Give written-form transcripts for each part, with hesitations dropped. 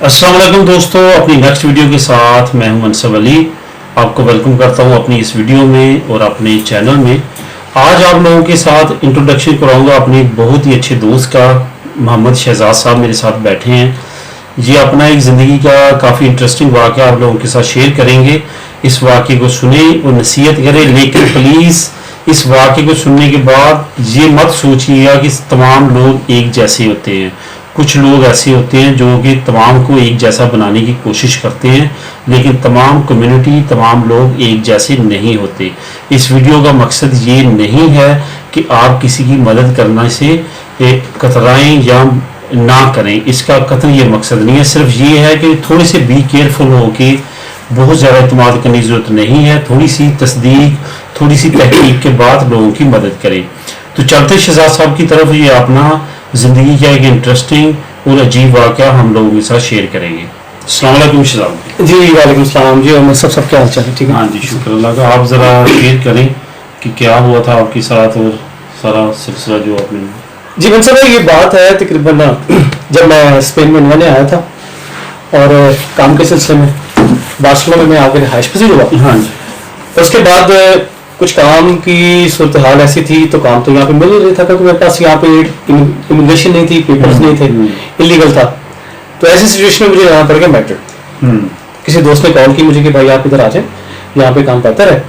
अस्सलाम वालेकुम दोस्तों, अपनी नेक्स्ट वीडियो के साथ मैं हूं मनसब अली। आपको वेलकम करता हूं अपनी इस वीडियो में और अपने चैनल में। आज आप लोगों के साथ इंट्रोडक्शन कराऊंगा अपने बहुत ही अच्छे दोस्त का। मोहम्मद शहजाद साहब मेरे साथ बैठे हैं। ये अपना एक ज़िंदगी का काफ़ी इंटरेस्टिंग वाक़या आप लोगों के साथ शेयर करेंगे। इस वाक़े को सुने और नसीहत करें, लेकिन प्लीज़ इस वाक़े को सुनने के बाद ये मत सोचिएगा कि तमाम लोग एक जैसे होते हैं। कुछ लोग ऐसे होते हैं जो कि तमाम को एक जैसा बनाने की कोशिश करते हैं, लेकिन तमाम कम्युनिटी, तमाम लोग एक जैसे नहीं होते। इस वीडियो का मकसद ये नहीं है कि आप किसी की मदद करने से कतराएं या ना करें, इसका कतई ये मकसद नहीं है। सिर्फ ये है कि थोड़ी सी बी केयरफुल हो कि बहुत ज़्यादा इत्मीनान करने की ज़रूरत नहीं है। थोड़ी सी तस्दीक, थोड़ी सी तहकीक के बाद लोगों की मदद करें। तो चलते शहजाद साहब की तरफ। ये अपना ज़िंदगी का एक इंटरेस्टिंग और अजीब वाक़या हम लोगों के साथ शेयर करेंगे। अस्सलाम वालेकुम शहजाद जी। वालेकुम सलाम जी। और सब क्या हाल चाल है? ठीक है। हाँ जी, शुक्र अल्लाह का। आप ज़रा शेयर करें कि क्या हुआ था आपके साथ और सारा सिलसिला जो आपने। जी मनसब भाई, ये बात है तकरीबन जब मैं स्पेन में नया आया था और काम के सिलसिले में बार्सिलोना में आकर रिहाइश पसीर हुआ। हाँ जी। उसके बाद कुछ काम की सूरत हाल ऐसी थी तो काम तो यहाँ पे मिल ही नहीं था, क्योंकि मेरे पास यहाँ पे इमिग्रेशन नहीं थी, पेपर्स नहीं थे, इलीगल था। तो ऐसी सिचुएशन में मुझे यहाँ पड़ गया मैड्रिड। किसी दोस्त ने कॉल की मुझे कि भाई आप इधर आ जाए, यहाँ पे काम बेहतर है।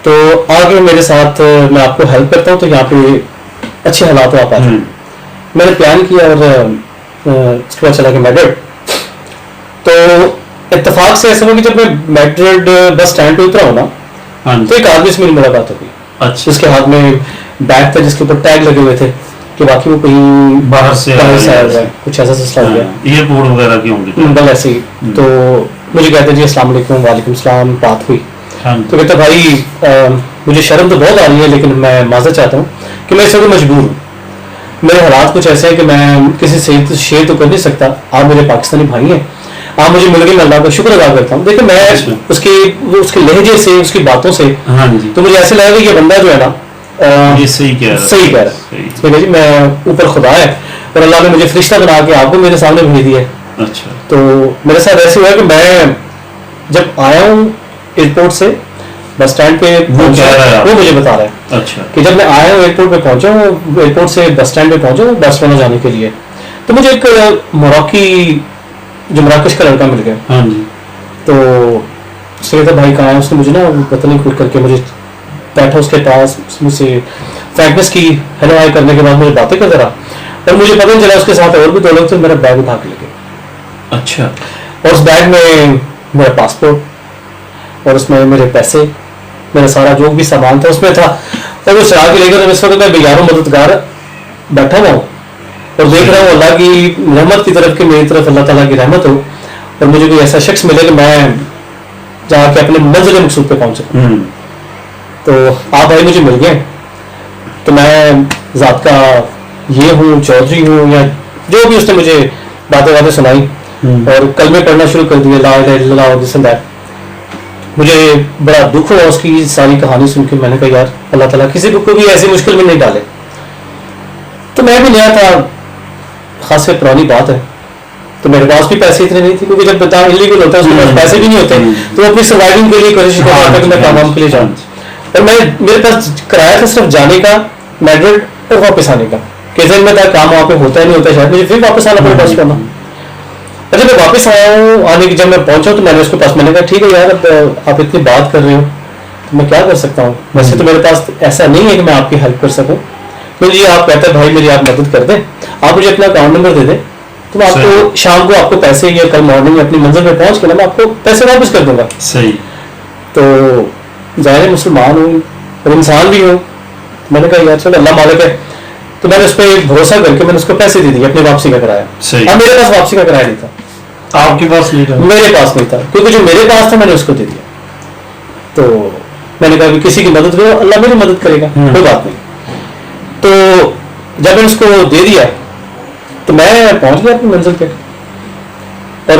तो आगे मेरे साथ मैं आपको हेल्प करता हूँ, तो यहाँ पे अच्छे हालात हो आप आ जाए। मैंने प्लान किया और उसके बाद चला गया मैड्रिड। तो इत्तेफाक से ऐसा हुआ कि जब मैं मैड्रिड बस स्टैंड पे उतरा हूँ ना, तो एक आदमी से मेरी मुलाकात हो गई। अच्छा। उसके हाथ में बैग था जिसके ऊपर टैग लगे हुए थे कि बाकी वो कहीं बाहर से आया है, कुछ ऐसा सिलसिला हो गया, एयरपोर्ट वगैरह की होंगे बल ऐसे ही। तो मुझे कहते जी अस्सलाम वालेकुम। वालेकुम सलाम। बात हुई तो कहता भाई मुझे शर्म तो बहुत आ रही है, लेकिन मैं माजरत चाहता हूँ कि मैं इस वक्त मजबूर हूँ। मेरे हालात कुछ ऐसे हैं कि मैं किसी से शेयर तो कर नहीं सकता। आप मेरे पाकिस्तानी भाई हैं, आप मुझे मिल गए, मैं अल्लाह का शुक्र अदा करता हूँ। देखिए मैं उसके लहजे से, उसकी बातों से, हाँ जी, तो मुझे ऐसे लगा कि ये बंदा जो है ना ये सही कह रहा है जी। मैं ऊपर खुदा है और अल्लाह ने मुझे फरिश्ता बना के आपको मेरे सामने भेज दिया है। अच्छा। तो मेरे साथ ऐसे हुआ कि मैं जब आया हूँ एयरपोर्ट से बस स्टैंड पे, वो मुझे बता रहा है अच्छा कि जब मैं आया हूँ एयरपोर्ट पे पहुंचा हूँ, एयरपोर्ट से बस स्टैंड पे पहुंचा हूँ बार्सिलोना जाने के लिए, तो मुझे एक मोरक्की जो मराकश का लड़का मिल गया। हाँ जी। तो उसने कहा भाई कहाँ है? उसने मुझे ना पता नहीं खुद करके मुझे बैठा उसके पास, मुझसे फ्रैंकनेस की, हेलो हाय करने के बाद मुझे बातें करता रहा और मुझे पता नहीं चला उसके साथ और भी दो लोग थे। मेरा बैग उठा के ले गए। अच्छा। और उस बैग में मेरा पासपोर्ट और उसमें मेरे पैसे, मेरा सारा जो भी सामान था उसमें था, और वो चला के लेकर इस वक्त मैं बेगारों मददगार बैठा हुआ हूँ और देख रहा हूँ अल्लाह की रहमत की तरफ, कि मेरी तरफ अल्लाह ताला की रहमत हो और मुझे कोई ऐसा शख्स मिले कि मैं जाके अपने मंजिल मकसूद पे पहुंच सकूं। तो आप भाई मुझे मिल गए। तो मैं जात का ये हूँ, चौधरी हूँ, या जो भी उसने मुझे बातें सुनाई और कलमे पढ़ना शुरू कर दिए, ला इलाहा इल्लल्लाह दिस एंड दैट। मुझे बड़ा दुख हुआ उसकी सारी कहानी सुन के। मैंने कहा यार अल्लाह ताला किसी को भी ऐसी मुश्किल में नहीं डाले। तो मैं भी नया था, खास कर पुरानी बात है, तो मेरे पास भी पैसे इतने नहीं थे, क्योंकि जब बता इलीगल होता है उसके पास पैसे भी नहीं होते, तो वो अपनी सर्वाइविंग के लिए कोशिश कर रहा था कि मैं काम के लिए जाऊँ। और मेरे पास किराया था सिर्फ जाने का मैड्रिड और वापस आने का, कि जब मैं था काम वहाँ पे होता ही नहीं होता, शायद मुझे फिर वापस आना पड़ेगा उसके बाद। जब मैं वापस आया हूँ, आने की जब मैं पहुंचा तो मैंने उसके पास, मैंने कहा ठीक है यार आप इतनी बात कर रहे हो तो मैं क्या कर सकता हूँ, वैसे तो मेरे पास ऐसा नहीं है कि मैं आपकी हेल्प कर सकूँ। तो जी आप कहते हैं भाई मेरी आप मदद कर दें, आप मुझे अपना अकाउंट नंबर दे दें, तो मैं आपको शाम को आपको पैसे, या कल मॉर्निंग अपनी मंजिल पे पहुंच के ना मैं आपको पैसे वापस कर दूंगा। सही। तो जाहिर मुसलमान हूँ और इंसान भी हूँ, मैंने कहा यार चलो अल्लाह मालिक है। तो मैंने उस पर भरोसा करके मैंने उसको पैसे दे दिए, अपनी वापसी का किराया। अब मेरे पास वापसी का किराया नहीं था। आपके पास नहीं था? मेरे पास नहीं था, क्योंकि जो मेरे पास था मैंने उसको दे दिया। तो मैंने कहा किसी की मदद करो, अल्लाह मेरी मदद करेगा, कोई बात नहीं। तो जब मैंने उसको दे दिया तो मैं पहुंच गया अपनी मंजिल पे, और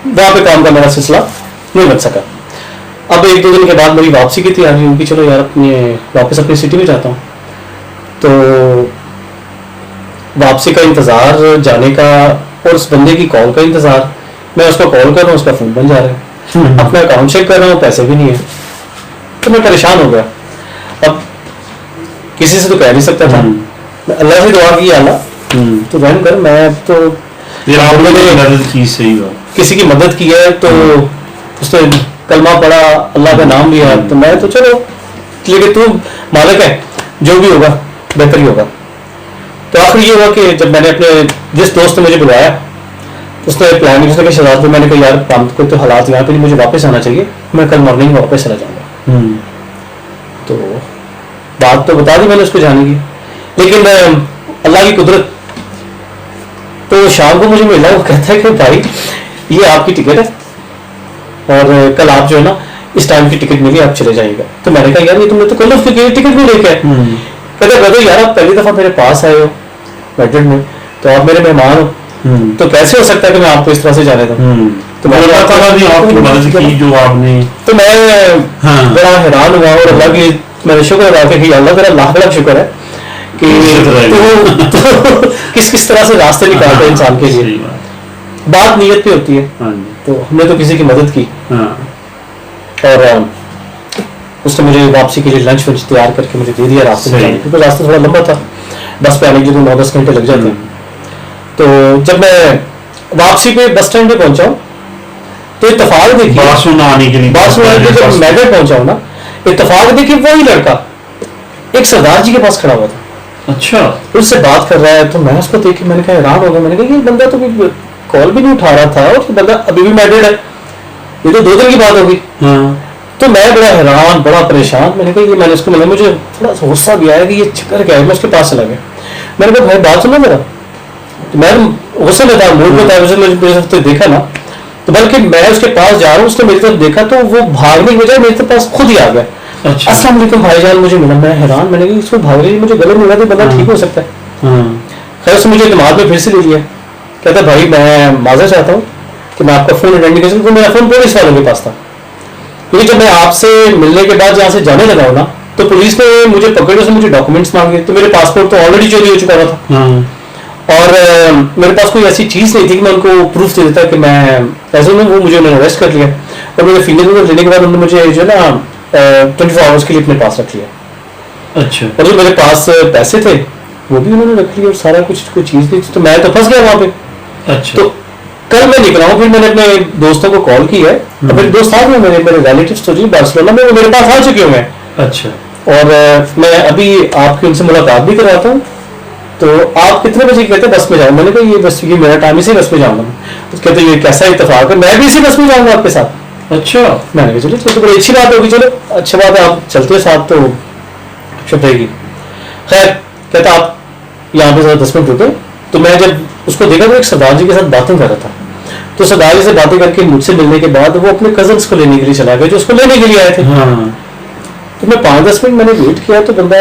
वहां पे काम का मेरा सिलसिला नहीं बन सका। अब एक दो दिन के बाद मेरी वापसी की तैयारी हुई कि चलो यार वापस अपनी सिटी में जाता हूँ। तो वापसी का इंतज़ार, जाने का और उस बंदे की कॉल का इंतज़ार, मैं उसको कॉल कर रहा हूँ, उसका फोन बन जा रहा है, अपना अकाउंट चेक कर रहा हूँ, पैसे भी नहीं है। तो मैं परेशान हो गया। अब किसी से तो कह नहीं सकता था, मैं अल्लाह से दुआ की, अल्लाह तो रहम कर, मैं तो ये आपने मदद की, सही बात, किसी की मदद की है तो उसने कलमा पढ़ा, अल्लाह का नाम लिया, तो मैं तो चलो, लेकिन तू मालिक है, जो भी होगा बेहतर ही होगा। तो आखिर ये हुआ कि जब मैंने अपने जिस दोस्त ने मुझे बुलाया, उसने प्लान किया, उसने कहा शहजाद भाई, मैंने कहा यार काम कोई तो हालात यहाँ पे नहीं, मुझे वापस आना चाहिए, मैं कल मॉर्निंग वापस चला जाऊंगा। तो बात तो बता दी मैंने उसको जाने की, लेकिन अल्लाह की कुदरत, तो शाम को मुझे मिला, वो कहता है कि भाई ये आपकी टिकट है और कल आप जो है ना इस टाइम की टिकट मिली, आप चले जाइएगा। तो मैंने कहा यार ये तुमने तो कल उसकी टिकट भी लेके आए। कहते ब्रदर यार आप पहली दफा मेरे पास आए हो मैड्रिड में, तो आप मेरे मेहमान हो, तो कैसे हो सकता है कि मैं आपको इस तरह से जाने दूं। तो मैंने आपकी मदद की जो आपने, तो मैं बड़ा हैरान हुआ और अल्लाह की मैंने शुक्र अदा किया कि अल्लाह तेरा लाख लाख शुक्र है कि तो किस किस तरह से रास्ते निकालते हैं इंसान के लिए। बात नीयत पे होती है। तो हमने तो किसी की मदद की और उसने मुझे वापसी के लिए लंच वंच तैयार करके मुझे दे दिया रास्ते में, क्योंकि रास्ता थोड़ा लंबा था, बस पे आने के लिए 9-10 घंटे लग जाते हैं। तो जब मैं वापसी पे बस स्टैंड पे पहुंचा हूँ तो इत्तेफाक देखिए, बार्सिलोना आने के लिए जब मैड्रिड पहुंचा हूँ ना, इत्तेफाक देखिए वही लड़का एक सरदार जी के पास खड़ा हुआ था। अच्छा, उससे बात कर रहा है, तो मैं उसको देख के मैंने कहा हैरान हो गया, मैंने कहा ये बंदा तो कॉल भी नहीं उठा रहा था और ये बंदा अभी भी मैड्रिड है, ये तो 2 दिन की बात होगी। तो मैं बड़ा हैरान, बड़ा परेशान, मैंने कहा ये, मैंने उसको मिला, मुझे थोड़ा सा गुस्सा भी आया कि ये चक्कर क्या है। मैं उसके पास चला गया, मैंने कहा भाई बात सुनो मेरा। तो मैं गुस्से में था, मूड में था, मुझे देखा ना, तो बल्कि मैं उसके पास जा रहा हूँ, उसने मेरी तरफ देखा तो वो भागने की बजाय मेरे पास खुद ही आ गया। अच्छा। अस्सलाम वालेकुम भाईजान, मुझे मिला, मैं हैरान, मैंने कहा इसको भागने की मुझे गले मिला तो बंदा ठीक हो सकता है। खैर उसने मुझे दिमाग में फिर से ले लिया, कहता भाई मैं माजर चाहता हूँ कि मैं आपका फोन अटेंड नहीं कर सकता, मेरा फोन पुलिस वालों के पास था, क्योंकि जब मैं आपसे मिलने के बाद यहाँ से जाने लगा हूँ ना, तो पुलिस ने मुझे पकड़, उसने मुझे डॉक्यूमेंट्स मांगे, तो मेरे पासपोर्ट तो ऑलरेडी चोरी हो चुका था और मेरे पास कोई ऐसी चीज नहीं थी कि मैं उनको प्रूफ दे देता कि मैं ऐसे में, वो मुझे उन्होंने अरेस्ट कर लिया और मेरे फिंगरप्रिंट लेने के बाद उन्होंने मुझे जो है ना 24 आवर्स के लिए अपने पास रख लिया। अच्छा। और जो मेरे पास पैसे थे वो भी उन्होंने रख लिए और सारा कुछ, कोई चीज नहीं थी, तो मैं तो फंस गया वहां पे। अच्छा। तो कल मैं निकला हूँ, फिर मैंने अपने दोस्तों को कॉल किया है, और मेरे दोस्त साथ में मेरे रिलेटिव्स तो जी बार्सिलोना में, वो मेरे पास आ चुके हुए हैं। अच्छा। और मैं अभी आपकी उनसे मुलाकात भी करवाता हूँ, तो आप कितने बजे कहते बस में जाओ। मैंने कहा ये बस, ये मेरा टाइम, इसी बस में जाऊंगा। तो कहते ये कैसा इत्तेफाक है, मैं भी इसी बस में जाऊंगा आपके साथ। अच्छा। मैंने कहा चलो तो बड़ी अच्छी बात होगी, चलो अच्छी बात है, आप चलते हो साथ तो शुभ रहेगी। खैर कहता आप यहाँ पे जरा 10 मिनट रुके। तो मैं जब उसको देखा तो एक सरदार जी के साथ बातें कर रहा था, तो सरदार जी से बातें करके मुझसे मिलने के बाद वो अपने कजन्स को लेने के लिए चला गया जो उसको लेने के लिए आए थे। तो मैं 5-10 मिनट मैंने वेट किया, तो बंदा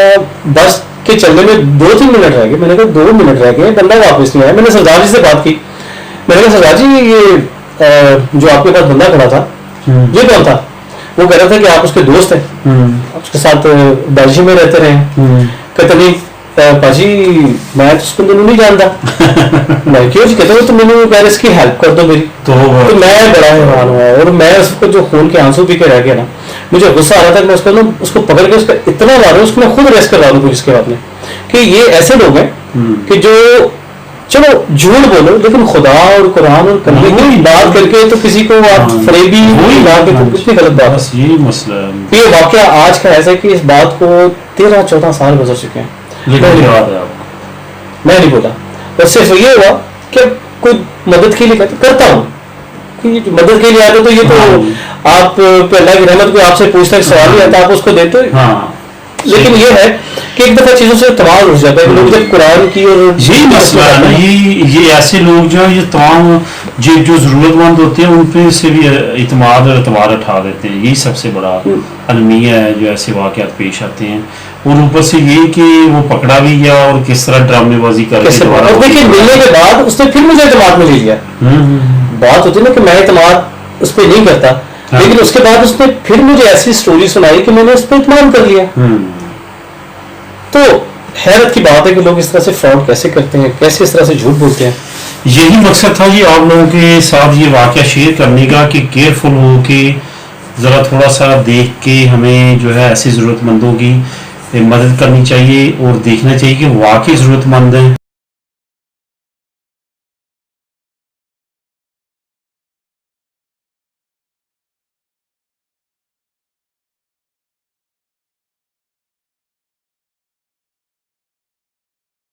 बस के चलने में 2-3 मिनट रह गए। मैंने कहा 2 मिनट रह गए, बंदा वापस नहीं आया। मैंने सरदार जी से बात की, मैंने कहा सरदार जी ये जो आपके पास बंदा खड़ा था ये कौन था? वो कह रहा था कि आप उसके दोस्त हैं, आप उसके साथ बेल्जियम में रहते रहे। कहते नहीं पाजी मैं तो उसको नहीं जानता। मैं क्यों जी? कहते तो मैंने कह रहा इसकी हेल्प कर दो मेरी। तो मैं बड़ा हैरान हुआ और मैं उसको जो खून के आंसू पी के रह गया ना, मुझे गुस्सा आ रहा था कि मैं उसको ना उसको पकड़ के उसका इतना मारूं, उसको मैं खुद अरेस्ट करवा दूं पुलिस के बाद में, कि ये ऐसे लोग हैं कि जो चलो झूठ बोलो लेकिन खुदा और कुरान और कलमे की बात करके तो किसी को आप फरेबी ला के तो कितनी गलत बात है। यही मसला है। ये वाकया आज का ऐसा है कि इस बात को 13-14 साल गुजर चुके हैं। मैं नहीं बोला, बस सिर्फ ये हुआ कि कोई मदद के लिए करता हूँ कि मदद के लिए आते तो ये तो आप अल्लाह की रहमत को आपसे पूछता है, सवाल ही आता, आप उसको देते हो। लेकिन ये है कि एक दफा चीजों से तमाम हो जाता है। लोग जब कुरान की और यही मसला है ना, ये ऐसे लोग जो ये तमाम जो जरूरतमंद होते हैं उन पे से भी इतमाद और एतबार उठा देते हैं। यही सबसे बड़ा अलमिया है जो ऐसे वाकयात पेश आते हैं। और ऊपर से ये कि वो पकड़ा भी गया और किस तरह ड्रामेबाजी करके और देखिए मिलने के बाद उसने फिर मुझे एतमाद में ले लिया। बात होती है ना कि मैं एतमाद उस पर नहीं करता, लेकिन उसके बाद उसने फिर मुझे ऐसी स्टोरी सुनाई कि मैंने उस पर इत्मीनान कर लिया। तो हैरत की बात है कि लोग इस तरह से फ्रॉड कैसे करते हैं, कैसे इस तरह से झूठ बोलते हैं। यही मकसद था जी आप लोगों के साथ ये वाकया शेयर करने का कि केयरफुल हो के ज़रा थोड़ा सा देख के हमें जो है ऐसे ज़रूरतमंदों की मदद करनी चाहिए और देखना चाहिए कि वाकई ज़रूरतमंद हैं।